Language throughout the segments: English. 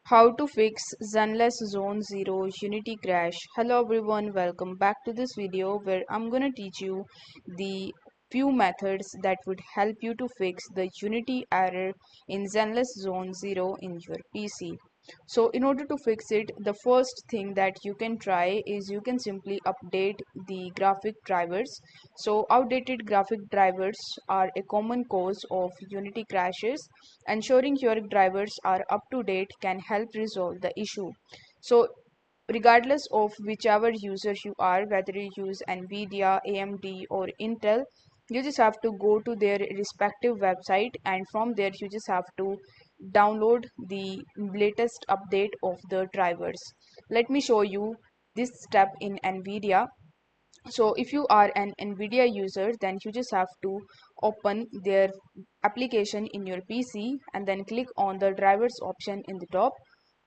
How to fix Zenless Zone 0 Unity crash. Hello everyone, welcome back to this video where I'm gonna teach you the few methods that would help you to fix the Unity error in Zenless Zone 0 in your PC. So in order to fix it, the first thing that you can try is you can simply update the graphic drivers. So outdated graphic drivers are a common cause of Unity crashes. Ensuring your drivers are up to date can help resolve the issue. So regardless of whichever user you are, whether you use Nvidia, AMD or Intel, you just have to go to their respective website, and from there you just have to download the latest update of the drivers. Let me show you this step in Nvidia. So if you are an Nvidia user, then you just have to open their application in your PC and then click on the drivers option in the top.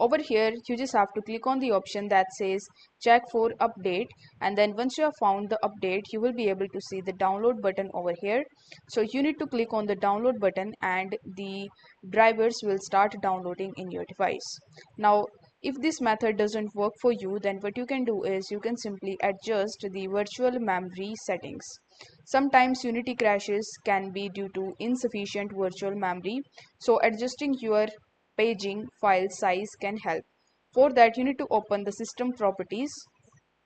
Over here you just have to click on the option that says check for update, and then once you have found the update you will be able to see the download button over here. So you need to click on the download button and the drivers will start downloading in your device. Now if this method doesn't work for you, then what you can do is you can simply adjust the virtual memory settings. Sometimes Unity crashes can be due to insufficient virtual memory, so adjusting your paging file size can help. For that, you need to open the system properties.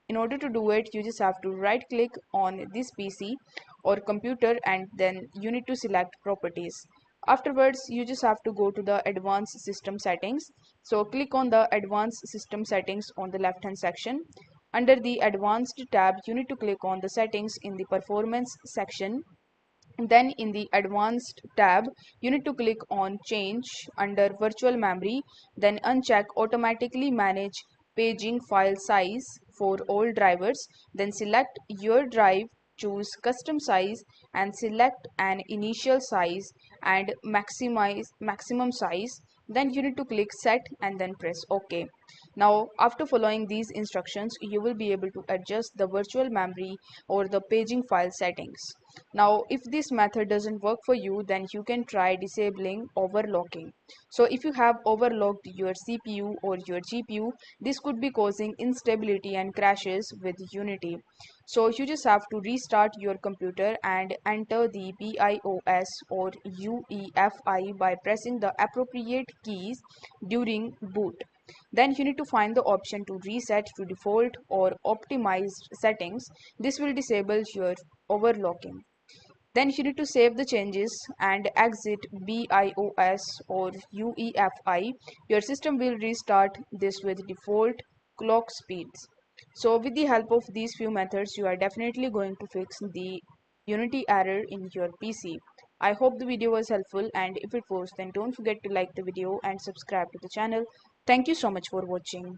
In order to do it, you just have to right click on this PC or computer and then you need to select properties. Afterwards, you just have to go to the advanced system settings. So click on the advanced system settings on the left hand section. Under the advanced tab, you need to click on the settings in the performance section. Then in the advanced tab you need to click on change under virtual memory, then uncheck automatically manage paging file size for all drivers, then select your drive, choose custom size and select an initial size and maximize maximum size. Then you need to click set and then press OK. Now after following these instructions you will be able to adjust the virtual memory or the paging file settings. Now if this method doesn't work for you, then you can try disabling overclocking. So if you have overlocked your CPU or your GPU, this could be causing instability and crashes with Unity. So you just have to restart your computer and enter the BIOS or UEFI by pressing the appropriate keys during boot. Then you need to find the option to reset to default or optimized settings. This will disable your overclocking. Then you need to save the changes and exit BIOS or UEFI. Your system will restart this with default clock speeds. So with the help of these few methods, you are definitely going to fix the Unity error in your PC. I hope the video was helpful, and if it was, then don't forget to like the video and subscribe to the channel. Thank you so much for watching.